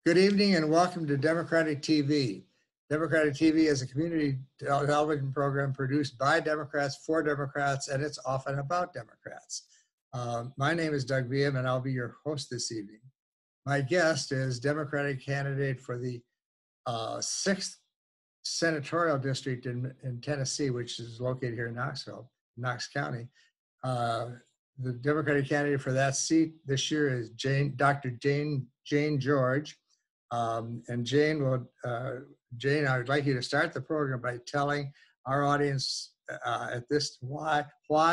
Good evening and welcome to Democratic TV. Democratic TV is a community television program produced by Democrats for Democrats, and it's often about Democrats. My name is Doug Verum, and I'll be your host this evening. My guest is Democratic candidate for the 6th Senatorial District in Tennessee, which is located here in Knoxville, Knox County. The Democratic candidate for that seat this year is Dr. Jane George. And Jane, I would like you to start the program by telling our audience why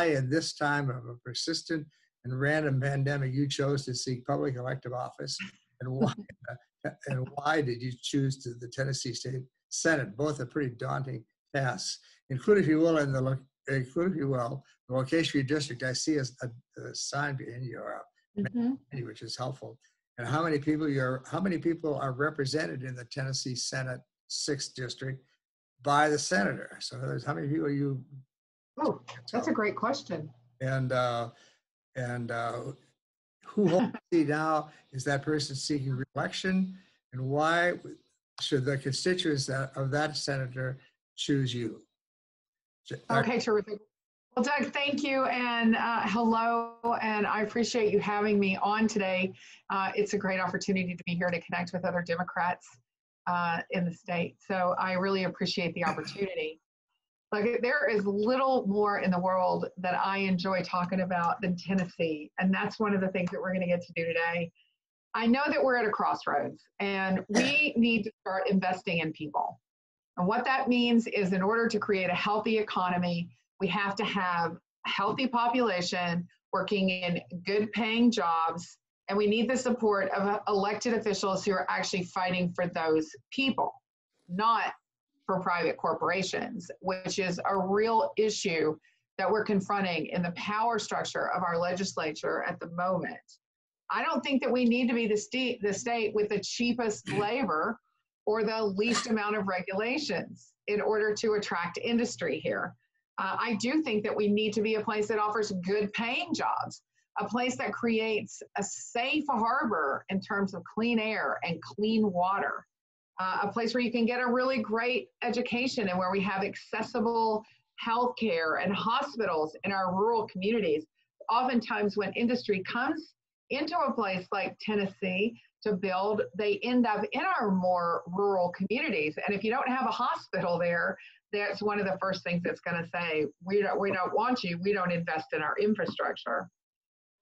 in this time of a persistent and random pandemic you chose to seek public elective office, and why did you choose the Tennessee State Senate? Both are pretty daunting tasks. Include, if you will, the location of your district. I see a sign in your menu, which is helpful. And how many people are represented in the Tennessee Senate 6th District by the senator? So there's how many people are you? Oh, that's a great question. And who holds the seat now? Is that person seeking re-election? And why should the constituents of that senator choose you? Okay, terrific. Well, Doug, thank you, and hello, and I appreciate you having me on today. It's a great opportunity to be here to connect with other Democrats in the state, so I really appreciate the opportunity. Like, there is little more in the world that I enjoy talking about than Tennessee, and that's one of the things that we're going to get to do today. I know that we're at a crossroads, and we need to start investing in people. And what that means is, in order to create a healthy economy, we have to have a healthy population working in good paying jobs, and we need the support of elected officials who are actually fighting for those people, not for private corporations, which is a real issue that we're confronting in the power structure of our legislature at the moment. I don't think that we need to be the state with the cheapest labor or the least amount of regulations in order to attract industry here. I do think that we need to be a place that offers good paying jobs, a place that creates a safe harbor in terms of clean air and clean water, a place where you can get a really great education and where we have accessible healthcare and hospitals in our rural communities. Oftentimes when industry comes into a place like Tennessee to build, they end up in our more rural communities. And if you don't have a hospital there, that's one of the first things that's going to say, we don't want you, we don't invest in our infrastructure.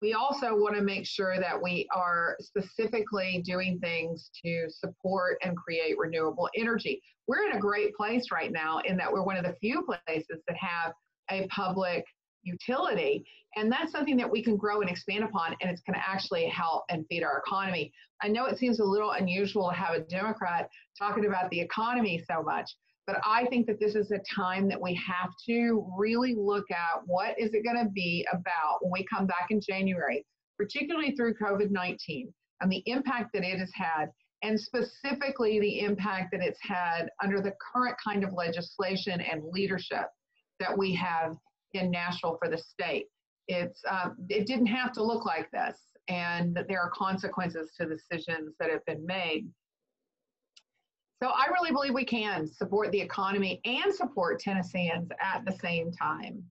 We also want to make sure that we are specifically doing things to support and create renewable energy. We're in a great place right now in that we're one of the few places that have a public utility, and that's something that we can grow and expand upon, and it's going to actually help and feed our economy. I know it seems a little unusual to have a Democrat talking about the economy so much, but I think that this is a time that we have to really look at what is it going to be about when we come back in January, particularly through COVID-19 and the impact that it has had, and specifically the impact that it's had under the current kind of legislation and leadership that we have in Nashville for the state. It didn't have to look like this, and that there are consequences to decisions that have been made. So I really believe we can support the economy and support Tennesseans at the same time.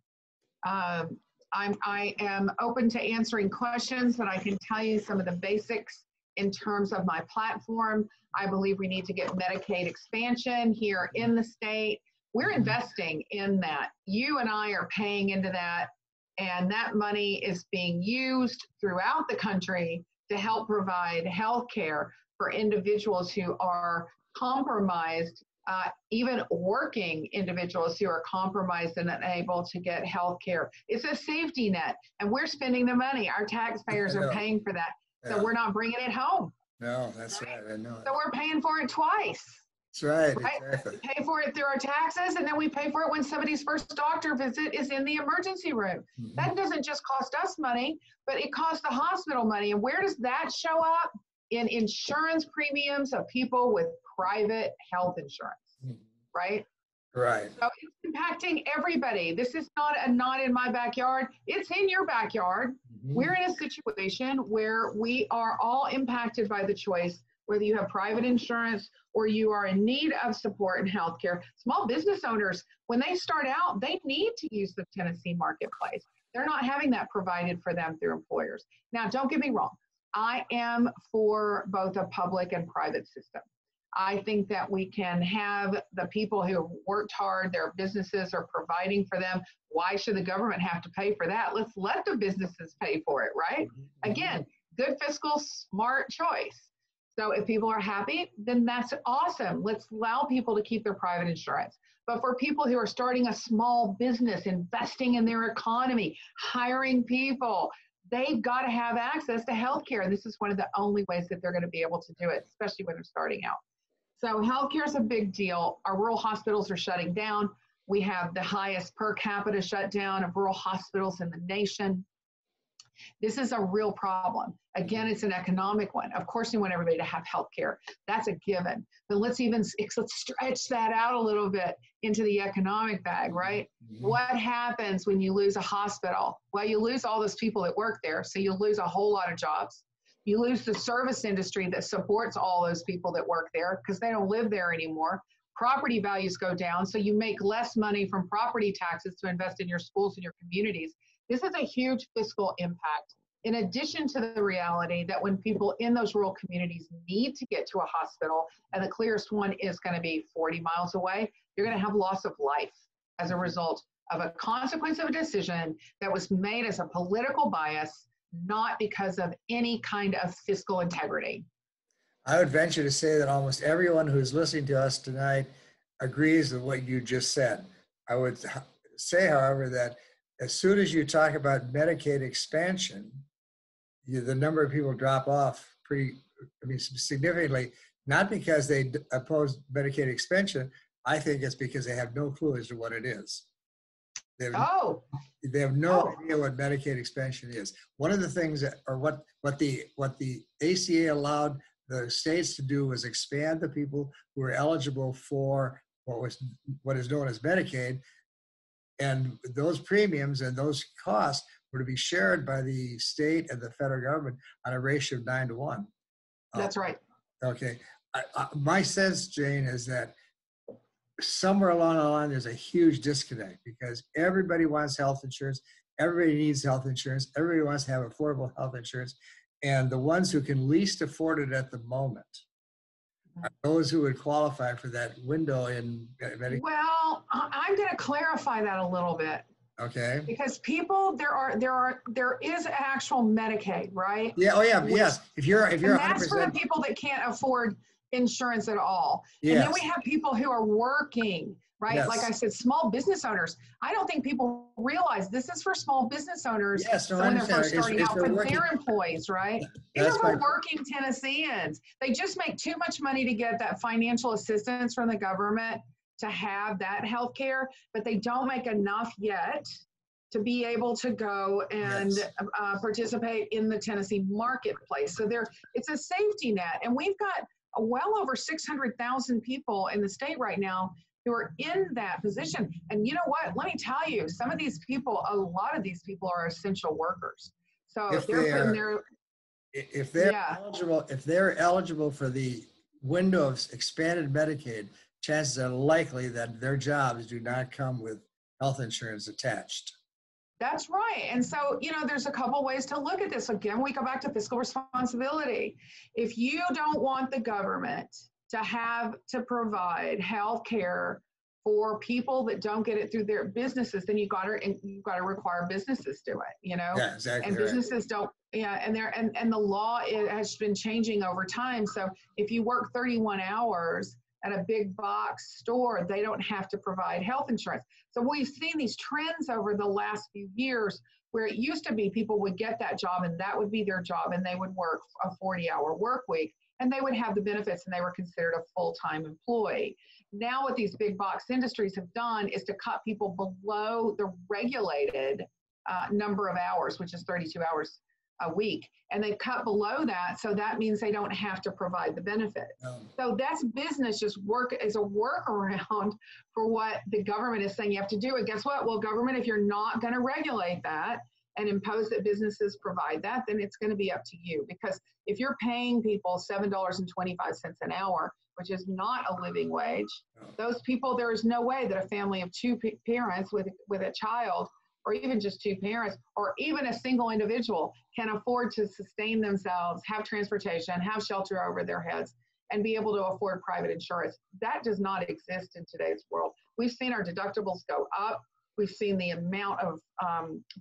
I am open to answering questions, but I can tell you some of the basics in terms of my platform. I believe we need to get Medicaid expansion here in the state. We're investing in that. You and I are paying into that, and that money is being used throughout the country to help provide health care for individuals who are compromised, even working individuals who are compromised and unable to get health care. It's a safety net, and we're spending the money. Our taxpayers are paying for that, so we're not bringing it home. No, that's right. I know. So we're paying for it twice. That's right. Exactly. We pay for it through our taxes, and then we pay for it when somebody's first doctor visit is in the emergency room. That doesn't just cost us money, but it costs the hospital money. And where does that show up? In insurance premiums of people with private health insurance, right? Right. So it's impacting everybody. This is not in my backyard. It's in your backyard. We're in a situation where we are all impacted by the choice whether you have private insurance or you are in need of support in healthcare. Small business owners, when they start out, they need to use the Tennessee marketplace. They're not having that provided for them through employers. Now, don't get me wrong. I am for both a public and private system. I think that we can have the people who have worked hard, their businesses are providing for them. Why should the government have to pay for that? Let's let the businesses pay for it, right? Again, good fiscal, smart choice. So if people are happy, then that's awesome. Let's allow people to keep their private insurance. But for people who are starting a small business, investing in their economy, hiring people, they've got to have access to healthcare. And this is one of the only ways that they're going to be able to do it, especially when they're starting out. So healthcare is a big deal. Our rural hospitals are shutting down. We have the highest per capita shutdown of rural hospitals in the nation. This is a real problem. Again, it's an economic one. Of course, we want everybody to have healthcare. That's a given. But let's stretch that out a little bit into the economic bag, right? What happens when you lose a hospital? Well, you lose all those people that work there, so you lose a whole lot of jobs. You lose the service industry that supports all those people that work there because they don't live there anymore. Property values go down, so you make less money from property taxes to invest in your schools and your communities. This is a huge fiscal impact. In addition to the reality that when people in those rural communities need to get to a hospital, and the clearest one is going to be 40 miles away, you're going to have loss of life as a result of a consequence of a decision that was made as a political bias, not because of any kind of fiscal integrity. I would venture to say that almost everyone who's listening to us tonight agrees with what you just said. I would say, however, that as soon as you talk about Medicaid expansion, the number of people drop off significantly, not because they oppose Medicaid expansion. I think it's because they have no clue as to what it is. They have no idea what Medicaid expansion is. One of the things what the ACA allowed the states to do was expand the people who were eligible for what is known as Medicaid, and those premiums and those costs were to be shared by the state and the federal government on a ratio of 9 to 1. That's right. Okay. My sense, Jane, is that somewhere along the line, there's a huge disconnect because everybody wants health insurance. Everybody needs health insurance. Everybody wants to have affordable health insurance. And the ones who can least afford it at the moment are those who would qualify for that window in Medicaid. Well, I'm going to clarify that a little bit. Okay. Because people, there is actual Medicaid, right? Yeah. Oh, yeah. Yes. If you're and 100%. That's for the people that can't afford insurance at all. Yes. And then we have people who are working, right? Yes. Like I said, small business owners. I don't think people realize this is for small business owners. Yes, no, when they're first starting out for working. their employees, right? These are for working Tennesseans. They just make too much money to get that financial assistance from the government to have that health care, but they don't make enough yet to be able to go and participate in the Tennessee marketplace. So it's a safety net. And we've got well over 600,000 people in the state right now who are in that position. And you know what? Let me tell you, some of these people, a lot of these people are essential workers. So if they're eligible for the window of expanded Medicaid, chances are likely that their jobs do not come with health insurance attached. That's right. And so, there's a couple ways to look at this. Again, we go back to fiscal responsibility. If you don't want the government to have to provide health care for people that don't get it through their businesses, then you've got to require businesses do it, Yeah, exactly. And businesses don't, and the law has been changing over time. So if you work 31 hours at a big box store, they don't have to provide health insurance. So we've seen these trends over the last few years where it used to be people would get that job and that would be their job and they would work a 40-hour work week and they would have the benefits and they were considered a full-time employee. Now what these big box industries have done is to cut people below the regulated number of hours, which is 32 hours a week. And they've cut below that. So that means they don't have to provide the benefits. So that's business just work as a workaround for what the government is saying you have to do. And guess what? Well, government, if you're not going to regulate that, and impose that businesses provide that, then it's going to be up to you. Because if you're paying people $7.25 an hour, which is not a living wage, those people, there is no way that a family of two parents with a child, or even just two parents, or even a single individual can afford to sustain themselves, have transportation, have shelter over their heads, and be able to afford private insurance. That does not exist in today's world. We've seen our deductibles go up. We've seen the amount of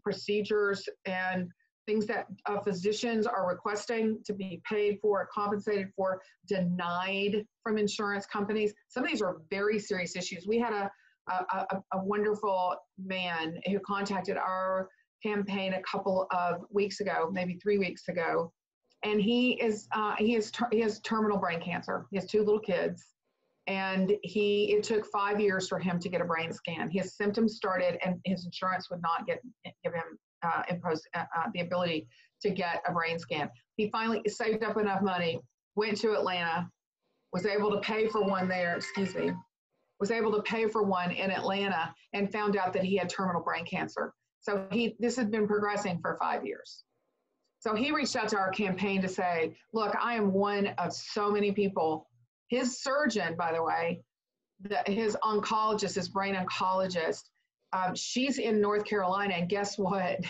procedures and things that physicians are requesting to be paid for, compensated for, denied from insurance companies. Some of these are very serious issues. We had a wonderful man who contacted our campaign a couple of weeks ago, maybe 3 weeks ago, and he has terminal brain cancer. He has 2 little kids, and it took 5 years for him to get a brain scan. His symptoms started, and his insurance would not give him the ability to get a brain scan. He finally saved up enough money, went to Atlanta, was able to pay for one there, was able to pay for one in Atlanta, and found out that he had terminal brain cancer. So this had been progressing for 5 years. So he reached out to our campaign to say, look, I am one of so many people. His surgeon, by the way, his oncologist, his brain oncologist, she's in North Carolina, and guess what?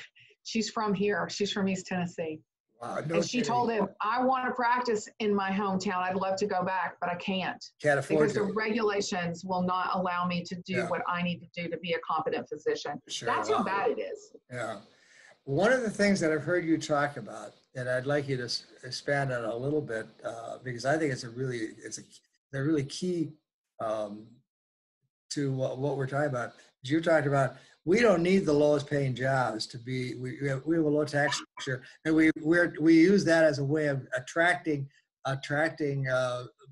She's from here. She's from East Tennessee. Wow, and she told him, I want to practice in my hometown. I'd love to go back, but I can't. Can't afford because the regulations will not allow me to do what I need to do to be a competent physician. Sure, that's how bad it is. Yeah. One of the things that I've heard you talk about, and I'd like you to expand on a little bit, because I think it's a really key to what we're talking about. As you talked about, we don't need the lowest paying jobs to be. We have a low tax structure, and we use that as a way of attracting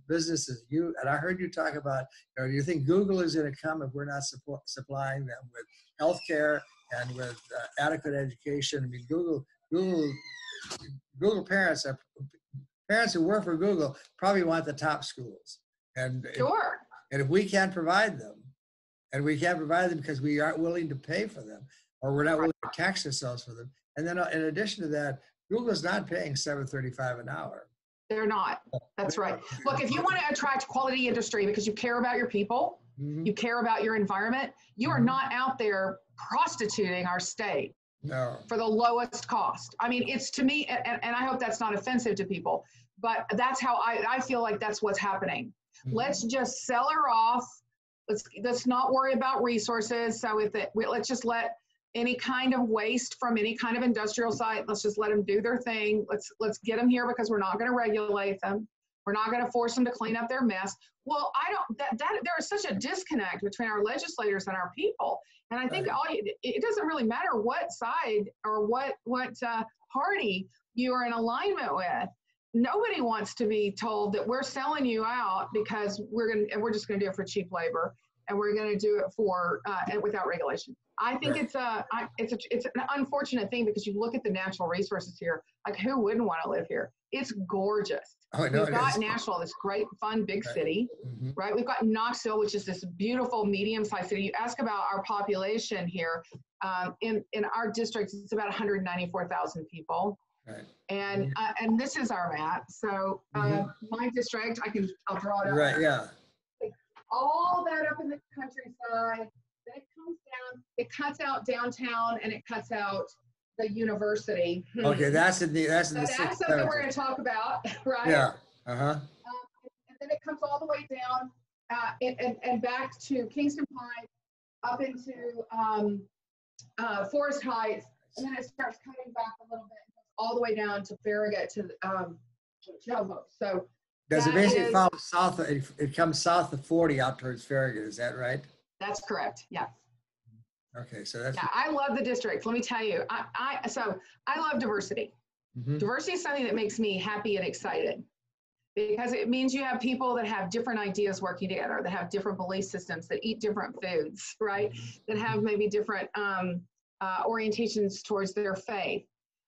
businesses. And I heard you talk about, do you think Google is going to come if we're not supplying them with healthcare and with adequate education? I mean, Google parents who work for Google probably want the top schools, and sure. And if we can't provide them, and we can't provide them because we aren't willing to pay for them, or we're not willing to tax ourselves for them, and then in addition to that, Google's not paying $7.35 an hour. They're not. That's right. Look, if you want to attract quality industry because you care about your people, you care about your environment, you are not out there prostituting our state for the lowest cost. I mean, it's to me, and I hope that's not offensive to people, but that's how I feel like that's what's happening. Let's just sell her off. Let's not worry about resources. So let's just let any kind of waste from any kind of industrial site, let's just let them do their thing. Let's get them here because we're not going to regulate them. We're not going to force them to clean up their mess. Well, there is such a disconnect between our legislators and our people. And I think it doesn't really matter what side or what party you are in alignment with. Nobody wants to be told that we're selling you out because we're just going to do it for cheap labor, and we're going to do it for without regulation. I think it's an unfortunate thing because you look at the natural resources here. Like, who wouldn't want to live here? It's gorgeous. We've got Nashville, this great, fun, big city, right? We've got Knoxville, which is this beautiful, medium-sized city. You ask about our population here. In our district, it's about 194,000 people. Right. And this is our map. So my district, I'll draw it up. Right. Yeah. All that up in the countryside. Then it comes down. It cuts out downtown, and it cuts out the university. Okay, that's something we're going to talk about, right? Yeah. And then it comes all the way down and back to Kingston Pike, up into Forest Heights, and then it starts coming back a little bit, all the way down to Farragut to Jomo. So does it basically follow south? It comes south of 40 out towards Farragut. Is that right? That's correct. Yeah. Okay, so that's. Yeah, I love the district. Let me tell you, I love diversity. Diversity is something that makes me happy and excited because it means you have people that have different ideas working together, that have different belief systems, that eat different foods, right? That have maybe different orientations towards their faith.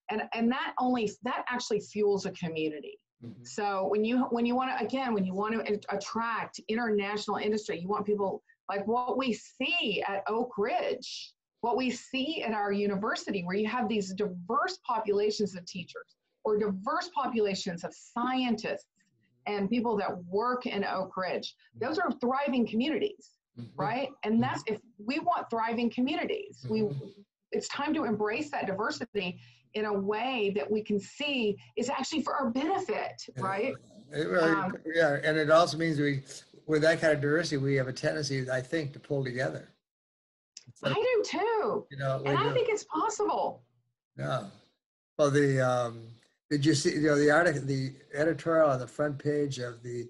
And that actually fuels a community. So when you want to attract international industry, you want people like what we see at Oak Ridge, what we see at our university, where you have these diverse populations of teachers or diverse populations of scientists and people that work in Oak Ridge, those are thriving communities, right? And that's, if we want thriving communities, it's time to embrace that diversity in a way that we can see is actually for our benefit, right? Yeah, and it also means with that kind of diversity, we have a tendency, I think, to pull together. I do too. And I think it's possible. Yeah. Well, did you see, the article, the editorial on the front page of the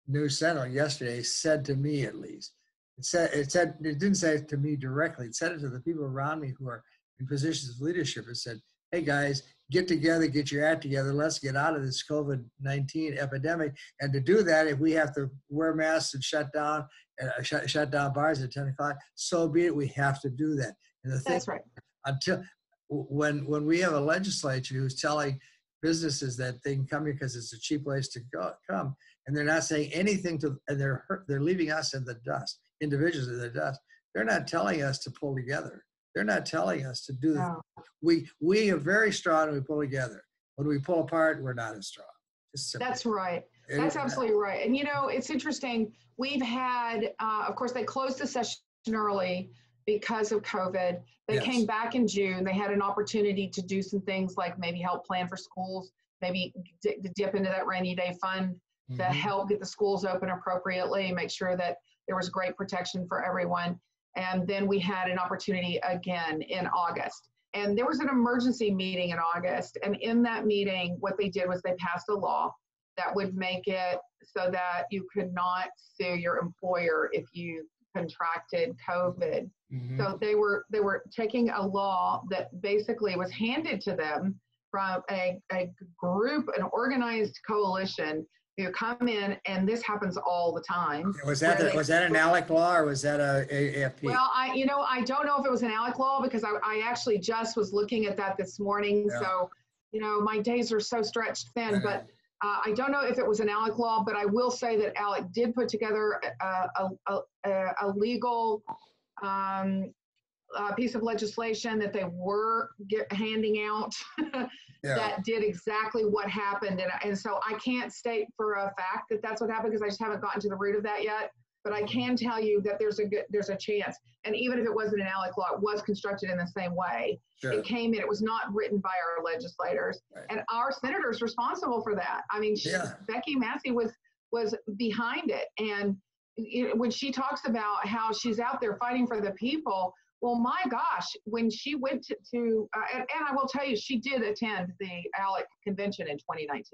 News Sentinel yesterday said to me, at least, it didn't say it to me directly. It said it to the people around me who are in positions of leadership. It said, hey guys, get together, get your act together. Let's get out of this COVID-19 epidemic. And to do that, if we have to wear masks and shut down bars at 10 o'clock, so be it. We have to do that. And the thing, that's right. Until when we have a legislature who's telling businesses that they can come here because it's a cheap place to come, and they're not saying anything and they're leaving us in the dust, individuals in the dust. They're not telling us to pull together. They're not telling us to do that. We are very strong when we pull together. When we pull apart, we're not as strong. That's right. That's absolutely right. And it's interesting. We've had, of course, they closed the session early because of COVID. They came back in June. They had an opportunity to do some things like maybe help plan for schools, maybe dip into that rainy day fund to help get the schools open appropriately, make sure that there was great protection for everyone. And then we had an opportunity again in August. And there was an emergency meeting in August. And in that meeting, what they did was they passed a law that would make it so that you could not sue your employer if you contracted COVID. So they were taking a law that basically was handed to them from a group, an organized coalition who come in, and this happens all the time. Was that an ALEC law or was that a AFP? Well, I don't know if it was an ALEC law because I actually just was looking at that this morning. So, my days are so stretched thin, but I don't know if it was an ALEC law, but I will say that ALEC did put together a legal piece of legislation that they were handing out that did exactly what happened. And so I can't state for a fact that that's what happened because I just haven't gotten to the root of that yet. But I can tell you that there's a chance. And even if it wasn't an ALEC law, it was constructed in the same way. It came in, it was not written by our legislators. And our senator's responsible for that. I mean, Becky Massey was behind it. And when she talks about how she's out there fighting for the people, well, my gosh, when she went to and I will tell you, she did attend the ALEC convention in 2019.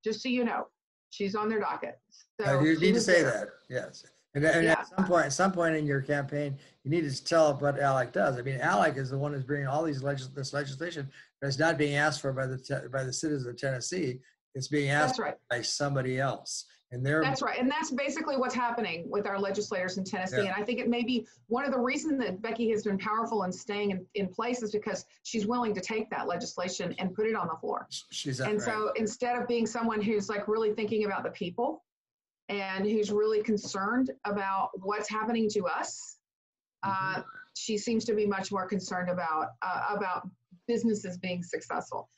Just so you know, she's on their docket. So you need to say that, yes. And at some point in your campaign, you need to tell what ALEC does. I mean, ALEC is the one who's bringing all this legislation that's not being asked for by the citizens of Tennessee. It's being asked by somebody else. And that's right. And that's basically what's happening with our legislators in Tennessee. And I think it may be one of the reasons that Becky has been powerful in staying in place is because she's willing to take that legislation and put it on the floor. So instead of being someone who's like really thinking about the people and who's really concerned about what's happening to us, she seems to be much more concerned about businesses being successful.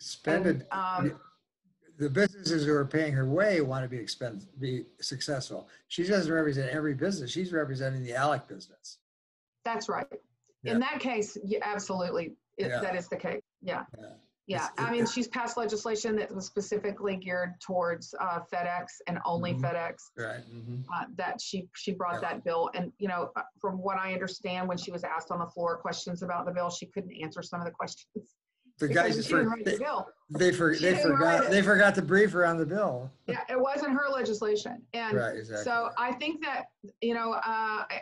The businesses who are paying her way want to be successful. She doesn't represent every business. She's representing the ALEC business. That's right. In that case, absolutely, that is the case. I mean, she's passed legislation that was specifically geared towards FedEx and only FedEx. Right. That she brought that bill, and from what I understand, when she was asked on the floor questions about the bill, she couldn't answer some of the questions. The guys they forgot to brief her on the bill. Yeah, it wasn't her legislation, and so I think that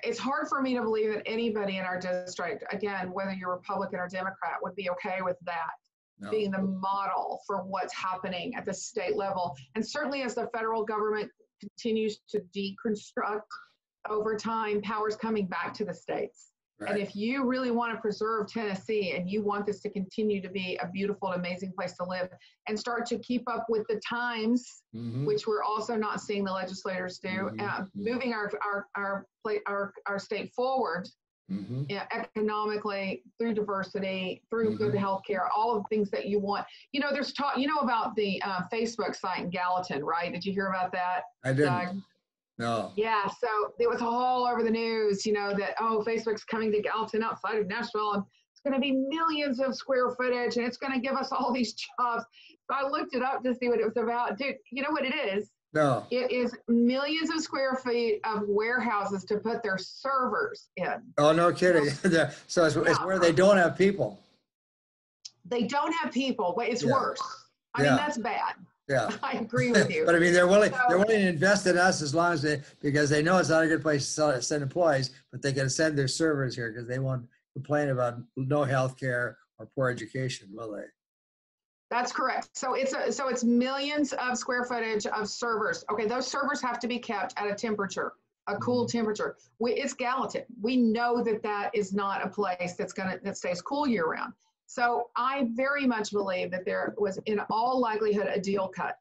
it's hard for me to believe that anybody in our district, again, whether you're Republican or Democrat, would be okay with that being the model for what's happening at the state level, and certainly as the federal government continues to deconstruct over time, powers coming back to the states. And if you really want to preserve Tennessee and you want this to continue to be a beautiful, amazing place to live and start to keep up with the times, which we're also not seeing the legislators do, moving our state forward Yeah, economically, through diversity, through good healthcare, all of the things that you want. You know, there's talk. You know about the Facebook site in Gallatin, right? Did you hear about that? I didn't. Doug? No. Yeah, so it was all over the news. You know that Facebook's coming to Gallatin outside of Nashville, and it's going to be millions of square footage, and it's going to give us all these jobs. So I looked it up to see what it was about. Dude, you know what it is? No. It is millions of square feet of warehouses to put their servers in. Oh, no kidding. So it's where they don't have people. They don't have people, but it's worse. I mean, that's bad. Yeah. I agree with you. But I mean, they're willing to invest in us as long as because they know it's not a good place to send employees, but they can send their servers here because they won't complain about no health care or poor education, will they? That's correct. So it's millions of square footage of servers. Okay, those servers have to be kept at a temperature, a cool temperature. It's Gallatin. We know that is not a place that stays cool year round. So I very much believe that there was, in all likelihood, a deal cut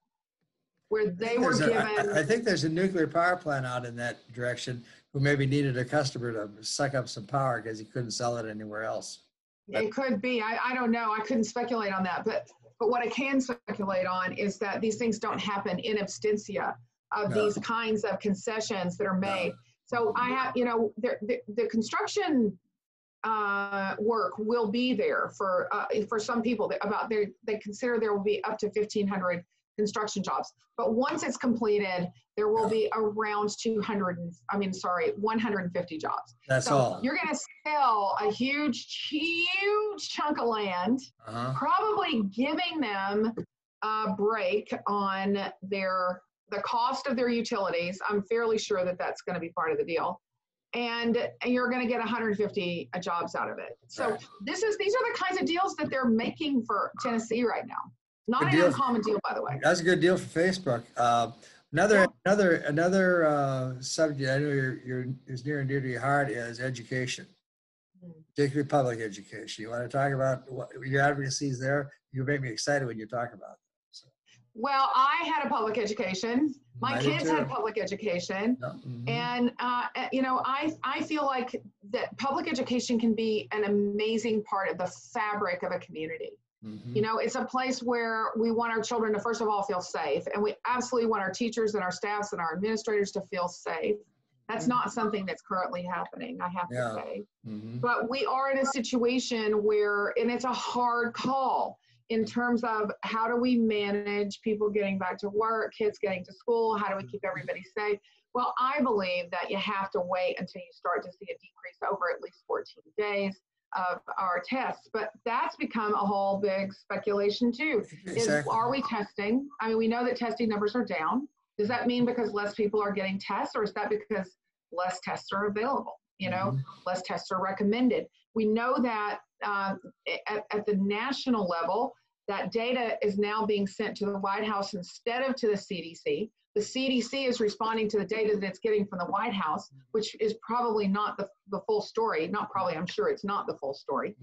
where they were given. I think there's a nuclear power plant out in that direction who maybe needed a customer to suck up some power because he couldn't sell it anywhere else. It could be. I don't know. I couldn't speculate on that, but what I can speculate on is that these things don't happen in absentia of these kinds of concessions that are made. So I have, the construction work will be there for some people. They consider there will be up to 1,500 construction jobs. But once it's completed, there will be around 150 jobs. That's all. You're going to sell a huge chunk of land, probably giving them a break on the cost of their utilities. I'm fairly sure that that's going to be part of the deal. And you're going to get 150 jobs out of it. So these are the kinds of deals that they're making for Tennessee right now. Not an uncommon deal, by the way. That's a good deal for Facebook. Another subject I know is near and dear to your heart is education, particularly public education. You want to talk about what your advocacy is there? You make me excited when you talk about it. So. Well, I had a public education. My kids had public education. And, I feel like that public education can be an amazing part of the fabric of a community. It's a place where we want our children to, first of all, feel safe. And we absolutely want our teachers and our staffs and our administrators to feel safe. That's not something that's currently happening, I have to say. But we are in a situation where, and it's a hard call in terms of how do we manage people getting back to work, kids getting to school, how do we keep everybody safe? Well, I believe that you have to wait until you start to see a decrease over at least 14 days of our tests, but that's become a whole big speculation too. Are we testing? I mean, we know that testing numbers are down. Does that mean because less people are getting tests, or is that because less tests are available? Less tests are recommended. We know that at the national level, that data is now being sent to the White House instead of to the CDC. The CDC is responding to the data that it's getting from the White House, which is probably not the full story. Not probably, I'm sure it's not the full story.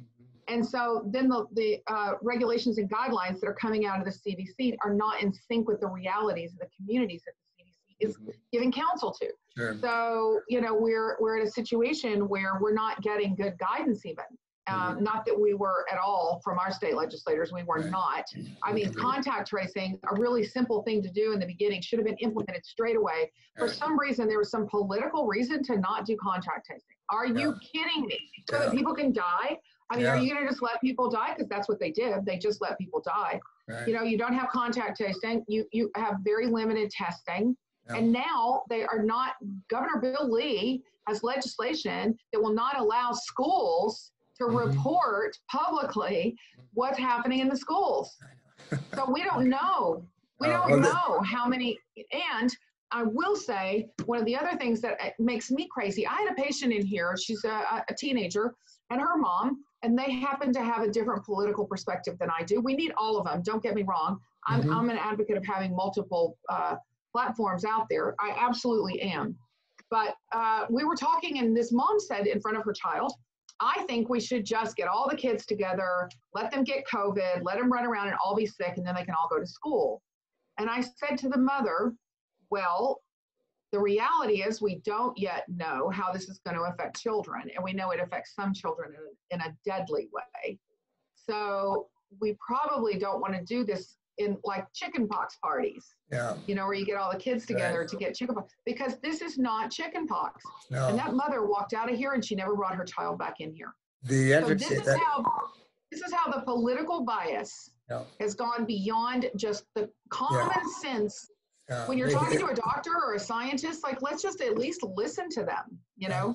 And so then the regulations and guidelines that are coming out of the CDC are not in sync with the realities of the communities that the CDC is giving counsel to. Sure. So, we're in a situation where we're not getting good guidance even. Not that we were at all from our state legislators, we were not. I mean, contact tracing, a really simple thing to do in the beginning, should have been implemented straight away. For some reason, there was some political reason to not do contact tracing. Are you kidding me? So that people can die? I mean, are you going to just let people die? Because that's what they did. They just let people die. You don't have contact tracing. You have very limited testing. And now they are not, Governor Bill Lee has legislation that will not allow schools to report publicly what's happening in the schools. So we don't know. We don't know how many. And I will say, one of the other things that makes me crazy, I had a patient in here, she's a teenager, and her mom, and they happen to have a different political perspective than I do. We need all of them, don't get me wrong. I'm an advocate of having multiple platforms out there. I absolutely am. But we were talking, and this mom said in front of her child, I think we should just get all the kids together, let them get COVID, let them run around and all be sick, and then they can all go to school. And I said to the mother, well, The reality is we don't yet know how this is going to affect children, and we know it affects some children in a deadly way. So we probably don't want to do this in like chickenpox parties, you know, where you get all the kids together to get chickenpox, because this is not chickenpox. No. And that mother walked out of here and she never brought her child back in here. So this is how the political bias has gone beyond just the common sense. When you're talking to a doctor or a scientist, like, let's just at least listen to them, you know?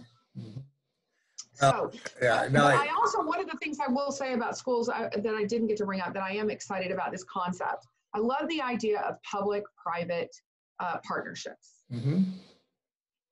So, I also, one of the things I will say about schools that I didn't get to bring up, that I am excited about this concept. I love the idea of public-private partnerships.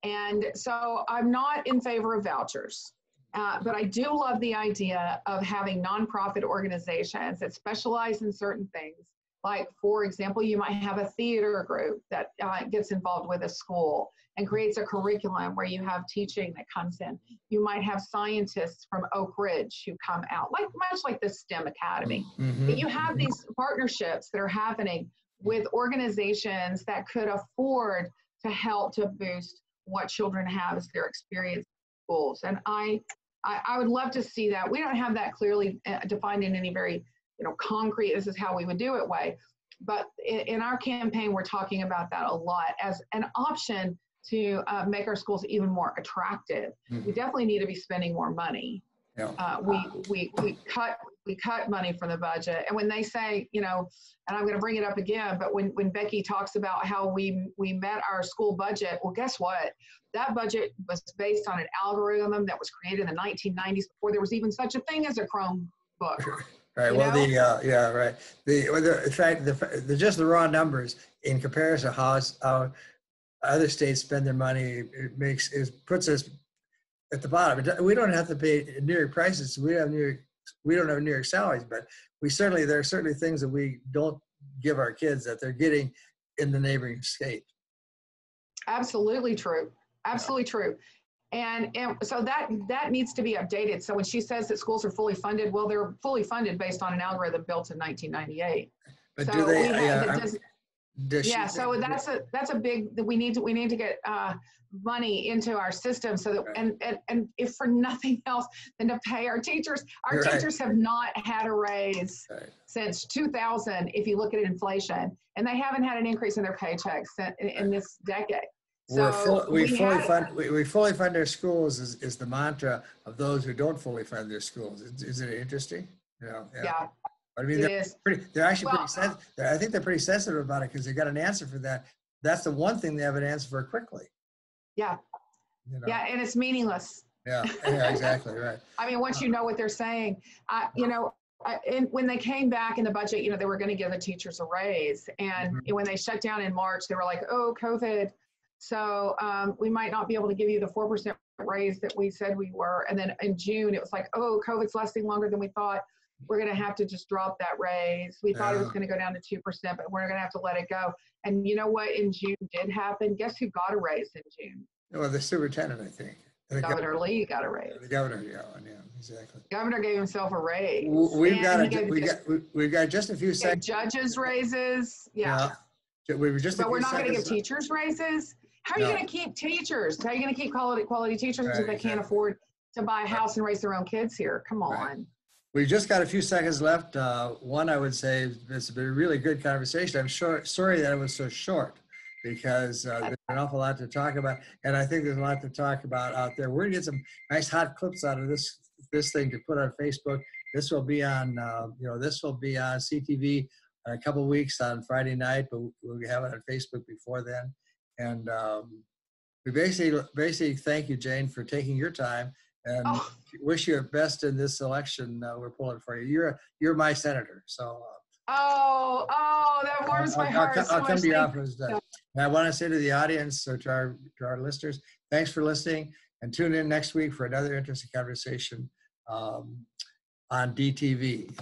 And so I'm not in favor of vouchers, but I do love the idea of having nonprofit organizations that specialize in certain things. Like, for example, you might have a theater group that gets involved with a school and creates a curriculum where you have teaching that comes in. You might have scientists from Oak Ridge who come out, like much like the STEM Academy. But you have these partnerships that are happening with organizations that could afford to help to boost what children have as their experience in schools. And I would love to see that. We don't have that clearly defined in any very concrete, this is how we would do it way. But in our campaign, we're talking about that a lot as an option to make our schools even more attractive. We definitely need to be spending more money. We cut money from the budget. And when they say, and I'm going to bring it up again, but when Becky talks about how we met our school budget, well, guess what? That budget was based on an algorithm that was created in the 1990s before there was even such a thing as a Chromebook. Right. Well, right. In fact, just the raw numbers in comparison to how other states spend their money, it puts us at the bottom. We don't have to pay New York prices. We don't have New York salaries, but there are certainly things that we don't give our kids that they're getting in the neighboring state. Absolutely true. Absolutely true. And so that needs to be updated. So when she says that schools are fully funded, well, they're fully funded based on an algorithm built in 1998. But so do they? So that's a big. We need to get money into our system so that and if for nothing else than to pay our teachers. Our teachers have not had a raise since 2000. If you look at inflation, and they haven't had an increase in their paychecks in this decade. So we fully fund our schools is the mantra of those who don't fully fund their schools. Isn't it interesting? Yeah. I mean, they're actually pretty sensitive. I think they're pretty sensitive about it because they got an answer for that. That's the one thing they have an answer for quickly. Yeah. Yeah, and it's meaningless. Yeah, exactly, right. I mean, once you know what they're saying, and when they came back in the budget, they were going to give the teachers a raise. And when they shut down in March, they were like, oh, COVID. So we might not be able to give you the 4% raise that we said we were. And then in June, it was like, oh, COVID's lasting longer than we thought. We're going to have to just drop that raise. We thought it was going to go down to 2%, but we're going to have to let it go. And you know what in June did happen? Guess who got a raise in June? Well, the superintendent, I think. Governor Lee got a raise. The governor, yeah, exactly. The governor gave himself a raise. We've got just a few seconds. Judges raises, yeah. But we're not going to give teachers raises. How are you going to keep teachers? How are you going to keep quality teachers if they can't afford to buy a house and raise their own kids here? Come on. We've just got a few seconds left. One, I would say it's been a really good conversation. I'm sorry that it was so short because there's an awful lot to talk about. And I think there's a lot to talk about out there. We're going to get some nice hot clips out of this thing to put on Facebook. This will be on, CTV in a couple of weeks on Friday night, but we'll have it on Facebook before then. And we basically thank you, Jane, for taking your time, and wish you the best in this election we're pulling for you. You're my senator, so. That warms my heart. I'll come to your office. And I want to say to the audience, or to our listeners, thanks for listening, and tune in next week for another interesting conversation on DTV.